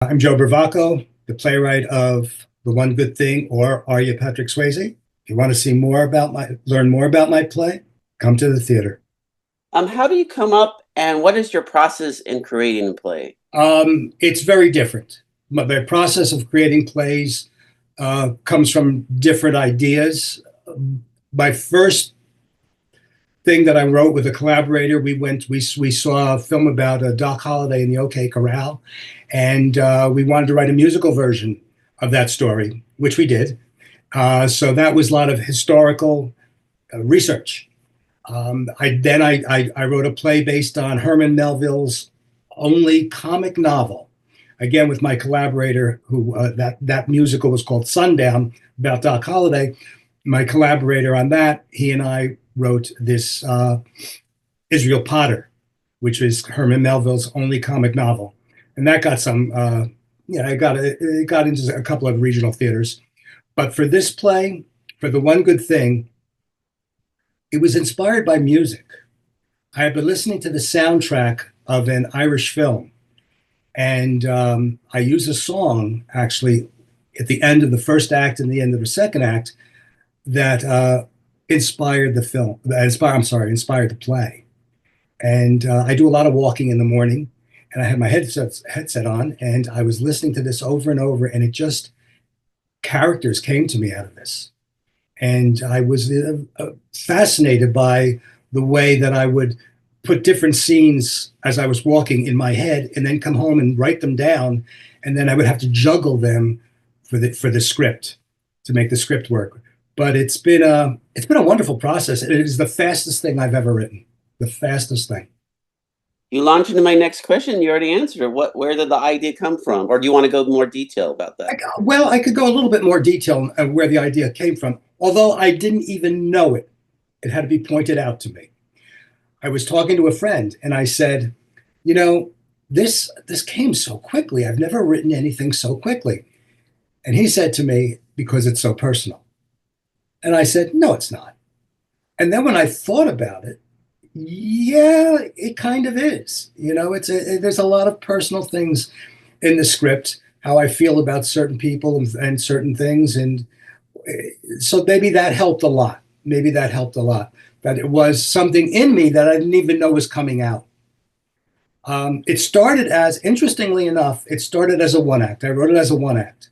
I'm Joe Bravaco, the playwright of The One Good Thing, or Are You Patrick Swayze? If you want to learn more about my play, come to the theater. How do you come up and what is your process in creating a play? It's very different. The process of creating plays comes from different ideas. My first thing that I wrote with a collaborator, we saw a film about Doc Holliday in the OK Corral, and we wanted to write a musical version of that story, which we did. So that was a lot of historical research. I wrote a play based on Herman Melville's only comic novel, again with my collaborator. Who that musical was called Sundown, about Doc Holliday. My collaborator on that, he and I wrote this Israel Potter, which is Herman Melville's only comic novel, and that got some. It got into a couple of regional theaters. But for this play, for The One Good Thing, it was inspired by music. I had been listening to the soundtrack of an Irish film, and I used a song actually at the end of the first act and the end of the second act that inspired the film. Inspired the play. And I do a lot of walking in the morning, and I had my headset on, and I was listening to this over and over, and it just characters came to me out of this. And I was fascinated by the way that I would put different scenes as I was walking in my head, and then come home and write them down, and then I would have to juggle them for the script to make the script work. But it's been a wonderful process. It is the fastest thing I've ever written. The fastest thing. You launched into my next question. You already answered it. Where did the idea come from? Or do you want to go more detail about that? I could go a little bit more detail on where the idea came from, although I didn't even know it. It had to be pointed out to me. I was talking to a friend, and I said, this came so quickly. I've never written anything so quickly. And he said to me, because it's so personal. And I said, no, it's not. And then when I thought about it, yeah, it kind of is. There's a lot of personal things in the script, how I feel about certain people and certain things. And so maybe that helped a lot. That it was something in me that I didn't even know was coming out. Interestingly enough, it started as a one act. I wrote it as a one act.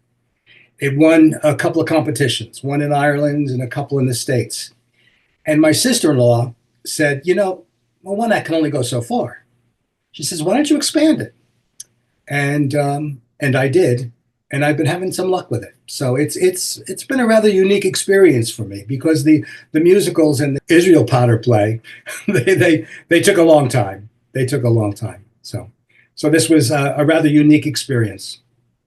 It won a couple of competitions, one in Ireland and a couple in the States. And my sister-in-law said, one act can only go so far. She says, why don't you expand it? And I did, and I've been having some luck with it. So it's been a rather unique experience for me, because the musicals and the Israel Potter play, they took a long time. So this was a rather unique experience.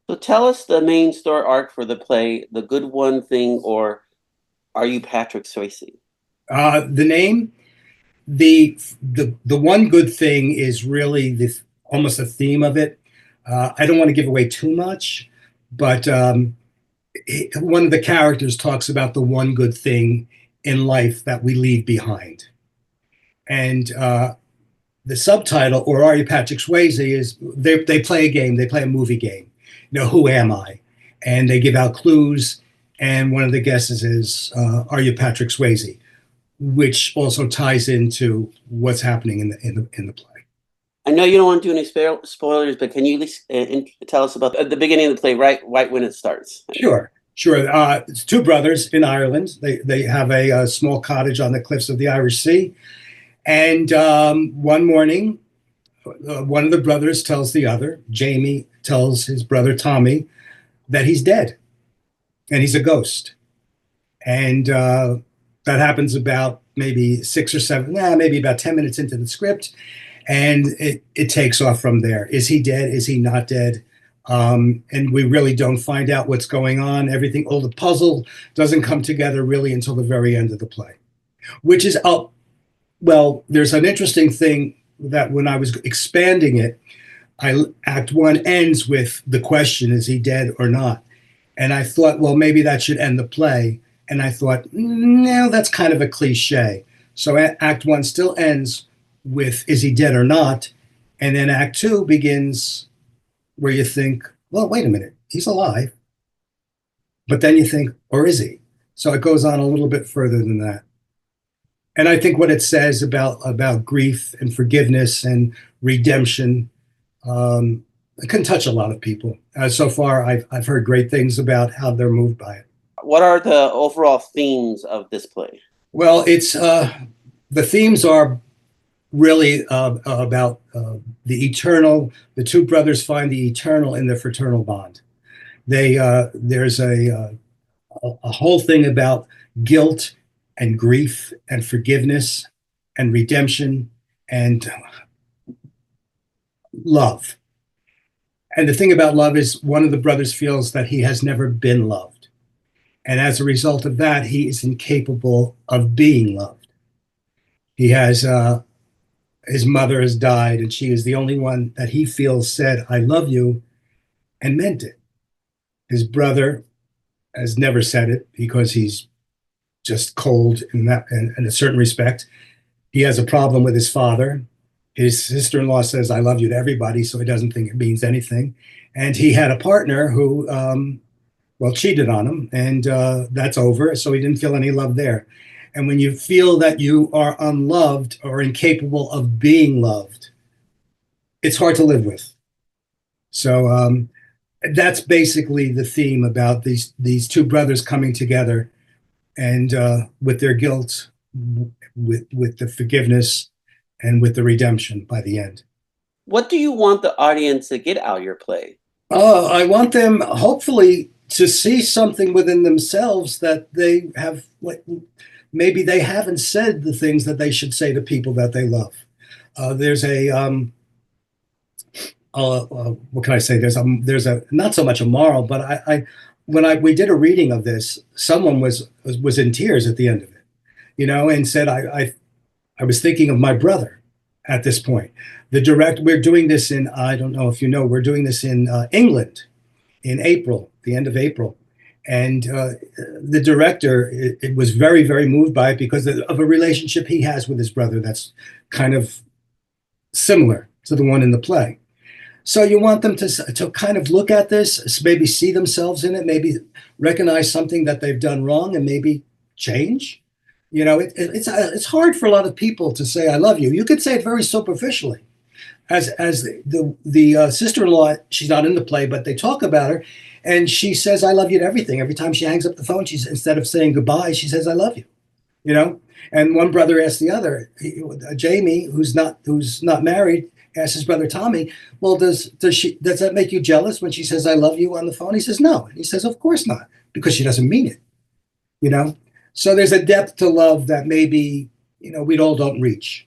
So tell us the main story arc for the play, The Good One Thing, or Are You Patrick Swayze? The name, the one good thing is really almost the theme of it. I don't want to give away too much, but one of the characters talks about the one good thing in life that we leave behind. And the subtitle, or Are You Patrick Swayze, is they play a game, they play a movie game. Who am I? And they give out clues, and one of the guesses is, Are you Patrick Swayze? Which also ties into what's happening in the play. I know you don't want to do any spoilers, but can you at least tell us about the beginning of the play, right when it starts? Sure. It's two brothers in Ireland. They have a small cottage on the cliffs of the Irish Sea. And one morning, one of the brothers tells the other, Jamie tells his brother Tommy, that he's dead and he's a ghost. And that happens about maybe maybe about 10 minutes into the script. And it takes off from there. Is he dead? Is he not dead? And we really don't find out what's going on. All the puzzle doesn't come together really until the very end of the play, which is, there's an interesting thing that when I was expanding it, Act One ends with the question, is he dead or not? And I thought, well, maybe that should end the play. And I thought, no, that's kind of a cliche. So Act One still ends with, is he dead or not? And then Act Two begins where you think, well, wait a minute, he's alive. But then you think, or is he? So it goes on a little bit further than that. And I think what it says about grief and forgiveness and redemption, it can touch a lot of people. So far, I've heard great things about how they're moved by it. What are the overall themes of this play? Well, it's the themes are really about the eternal. The two brothers find the eternal in their fraternal bond. There's a whole thing about guilt and grief and forgiveness and redemption and love. And the thing about love is one of the brothers feels that he has never been loved. And as a result of that, he is incapable of being loved. He has, his mother has died, and she is the only one that he feels said, I love you, and meant it. His brother has never said it because he's just cold in a certain respect. He has a problem with his father. His sister-in-law says, I love you to everybody, so he doesn't think it means anything. And he had a partner who, well, cheated on him, and that's over, so he didn't feel any love there. And when you feel that you are unloved or incapable of being loved, it's hard to live with. So that's basically the theme about these two brothers coming together and with their guilt, with the forgiveness, and with the redemption by the end. What do you want the audience to get out of your play? I want them hopefully to see something within themselves that they have, like maybe they haven't said the things that they should say to people that they love. There's a what can I say? There's a not so much a moral, but I when we did a reading of this, someone was in tears at the end of it, and said I was thinking of my brother at this point. We're doing this in, I don't know if you know, we're doing this in England in April, the end of April. And the director, it was very, very moved by it because of a relationship he has with his brother that's kind of similar to the one in the play. So you want them to kind of look at this, maybe see themselves in it, maybe recognize something that they've done wrong and maybe change. It's hard for a lot of people to say I love you. You could say it very superficially. As the sister-in-law, she's not in the play, but they talk about her, and she says I love you to everything. Every time she hangs up the phone, instead of saying goodbye, she says I love you. And one brother asked the other, Jamie, who's not married, asked his brother Tommy, well, does that make you jealous when she says I love you on the phone? He says no. And he says of course not, because she doesn't mean it. So there's a depth to love that maybe we all don't reach.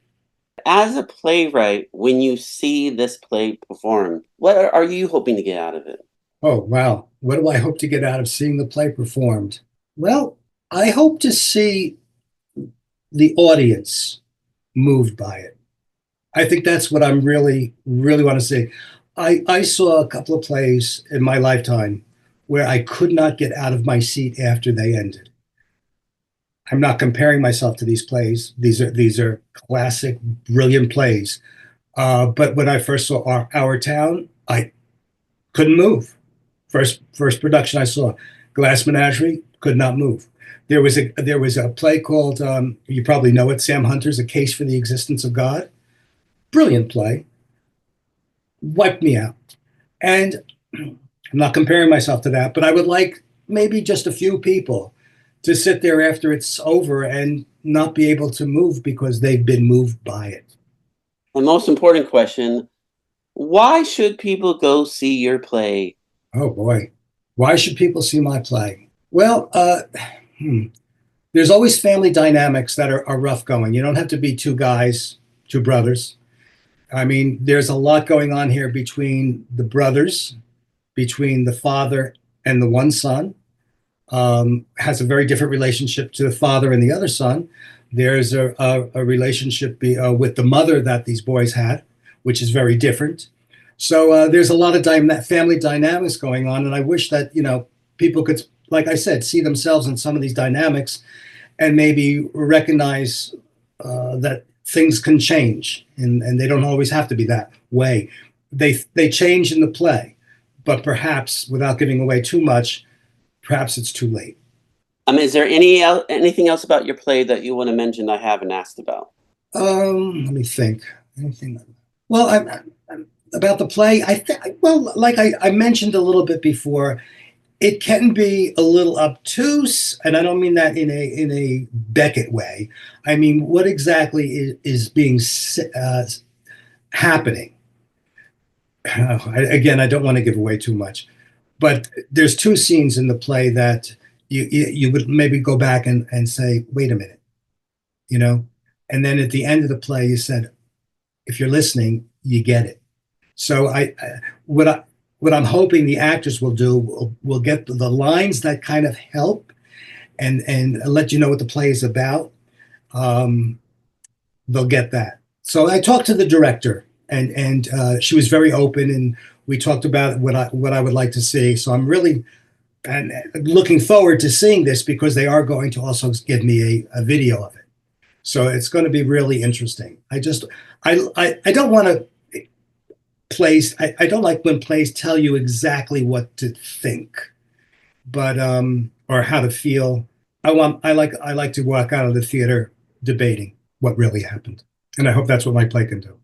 As a playwright, when you see this play performed, what are you hoping to get out of it? Oh, wow. What do I hope to get out of seeing the play performed? Well, I hope to see the audience moved by it. I think that's what I'm really, really want to see. I saw a couple of plays in my lifetime where I could not get out of my seat after they ended. I'm not comparing myself to these plays. These are classic, brilliant plays. But when I first saw Our Town, I couldn't move. First production I saw, Glass Menagerie, could not move. There was a play called you probably know it, Sam Hunter's A Case for the Existence of God. Brilliant play. Wiped me out. And I'm not comparing myself to that, but I would like maybe just a few people to sit there after it's over and not be able to move because they've been moved by it. The most important question, why should people go see your play? Oh boy. Why should people see my play? Well, there's always family dynamics that are rough going. You don't have to be two guys, two brothers. I mean, there's a lot going on here between the brothers, between the father and the one son. Has a very different relationship to the father and the other son. There's a relationship with the mother that these boys had, which is very different. So there's a lot of family dynamics going on, and I wish that people could, like I said, see themselves in some of these dynamics, and maybe recognize that things can change, and they don't always have to be that way. They change in the play, but perhaps without giving away too much, perhaps it's too late. Is there anything else about your play that you want to mention I haven't asked about? Let me think. Anything? Well, about the play, well, like I mentioned a little bit before, it can be a little obtuse, and I don't mean that in a Beckett way. I mean, what exactly is being happening? Again, I don't want to give away too much, but there's two scenes in the play that you would maybe go back and say, wait a minute, you know, and then at the end of the play, you said, if you're listening, you get it. So what I what I'm hoping the actors will do will get the lines that kind of help and let you know what the play is about. Um, they'll get that. So I talked to the director, and she was very open, and we talked about what I would like to see. So I'm really and looking forward to seeing this because they are going to also give me a video of it. So it's going to be really interesting. I don't want to plays. I don't like when plays tell you exactly what to think, but or how to feel. I like to walk out of the theater debating what really happened, and I hope that's what my play can do.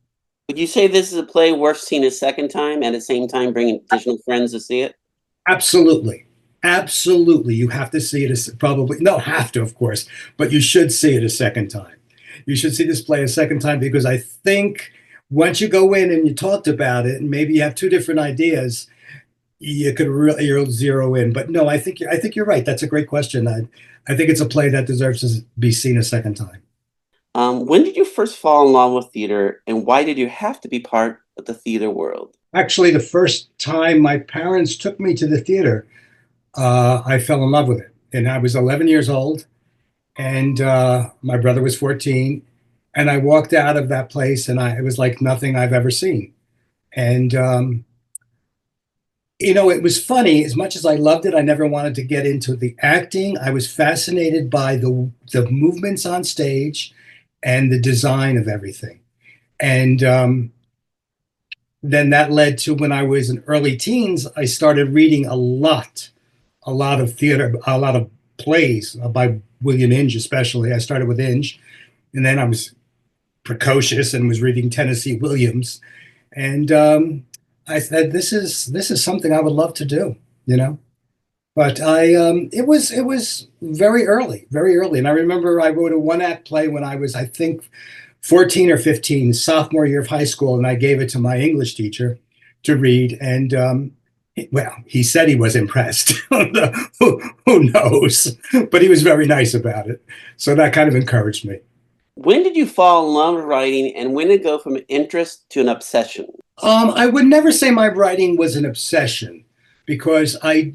Would you say this is a play worth seeing a second time, and at the same time bringing additional friends to see it? Absolutely. Absolutely. You have to see it as probably, no, have to, of course, but you should see it a second time. You should see this play a second time because I think once you go in and you talked about it and maybe you have two different ideas, you could really you'll zero in. But no, I think you're right. That's a great question. I think it's a play that deserves to be seen a second time. When did you first fall in love with theater, and why did you have to be part of the theater world? Actually, the first time my parents took me to the theater, I fell in love with it. And I was 11 years old, and my brother was 14. And I walked out of that place, and it was like nothing I've ever seen. And it was funny. As much as I loved it, I never wanted to get into the acting. I was fascinated by the movements on stage and the design of everything. And then that led to when I was in early teens, I started reading a lot of theater, a lot of plays by William Inge, especially. I started with Inge, and then I was precocious and was reading Tennessee Williams, and I said, "This is something I would love to do," you know. But it was very early, and I remember I wrote a one act play when I was, I think, 14 or 15, sophomore year of high school, and I gave it to my English teacher to read, and well, he said he was impressed. Who knows? But he was very nice about it, so that kind of encouraged me. When did you fall in love with writing, and when did it go from an interest to an obsession? I would never say my writing was an obsession because I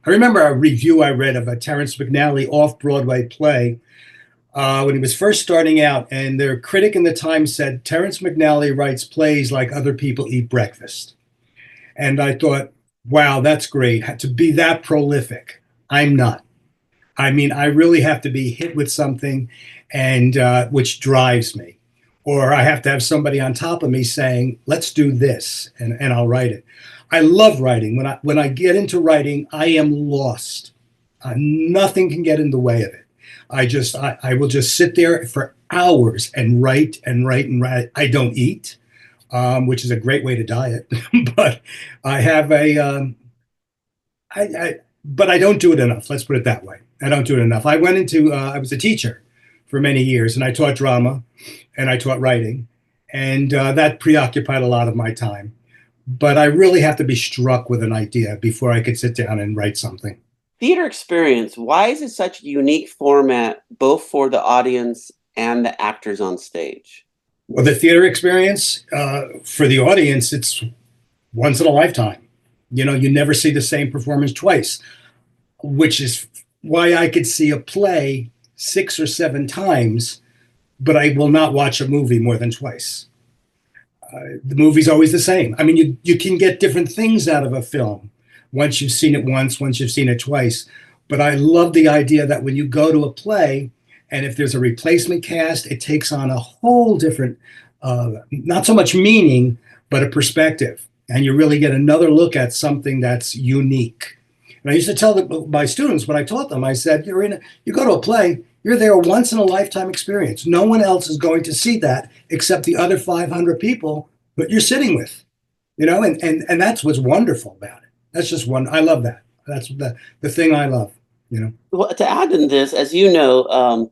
remember a review I read of a Terrence McNally off-Broadway play when he was first starting out, and their critic in the Times said Terrence McNally writes plays like other people eat breakfast. And I thought, wow, that's great to be that prolific. I'm not. I mean, I really have to be hit with something, and which drives me, or I have to have somebody on top of me saying, "Let's do this," and I'll write it. I love writing. When I get into writing, I am lost. Nothing can get in the way of it. I will just sit there for hours and write and write and write. I don't eat, which is a great way to diet, but I have but I don't do it enough. Let's put it that way. I don't do it enough. I was a teacher for many years, and I taught drama and I taught writing, and that preoccupied a lot of my time. But I really have to be struck with an idea before I could sit down and write something. Theater experience, why is it such a unique format, both for the audience and the actors on stage? Well, the theater experience for the audience, it's once in a lifetime. You never see the same performance twice, which is why I could see a play 6 or 7 times, but I will not watch a movie more than twice. The movie's always the same. I mean, you can get different things out of a film once you've seen it once, once you've seen it twice. But I love the idea that when you go to a play, and if there's a replacement cast, it takes on a whole different, not so much meaning, but a perspective. and you really get another look at something that's unique. And I used to tell my students when I taught them, I said, you go to a play, you're there once in a lifetime experience. No one else is going to see that except the other 500 people that you're sitting with, and that's what's wonderful about it. That's just one. I love that. That's the thing I love, Well, to add in this, as you know,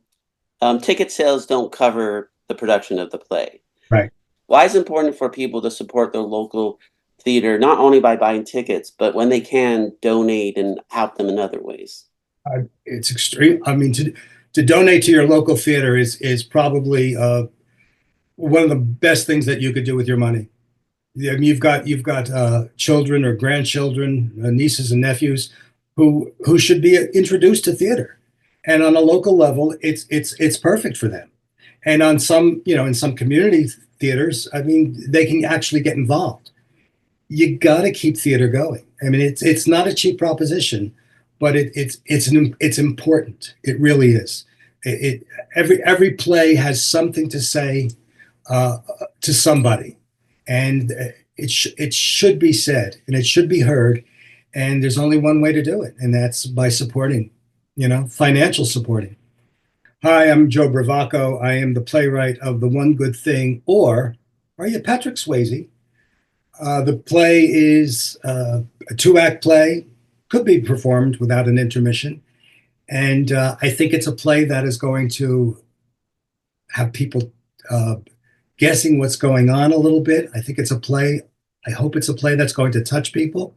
ticket sales don't cover the production of the play. Right. Why is it important for people to support their local theater, not only by buying tickets, but when they can donate and help them in other ways? It's extreme. I mean, to donate to your local theater is probably one of the best things that you could do with your money. I mean, you've got children or grandchildren, nieces and nephews, who should be introduced to theater, and on a local level, it's perfect for them. And on some, in some community theaters, I mean, they can actually get involved. You got to keep theater going. I mean, it's not a cheap proposition, but it's important. It really is. Every play has something to say to somebody, and it should be said and it should be heard. And there's only one way to do it, and that's by supporting, financial supporting. Hi, I'm Joe Bravaco. I am the playwright of The One Good Thing, or Are You Patrick Swayze? The play is a two-act play, could be performed without an intermission. And I think it's a play that is going to have people guessing what's going on a little bit. I think it's a play. I hope it's a play that's going to touch people,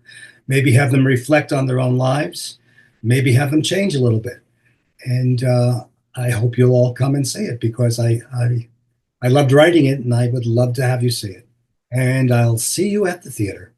maybe have them reflect on their own lives, maybe have them change a little bit. And I hope you'll all come and see it because I loved writing it and I would love to have you see it. And I'll see you at the theater.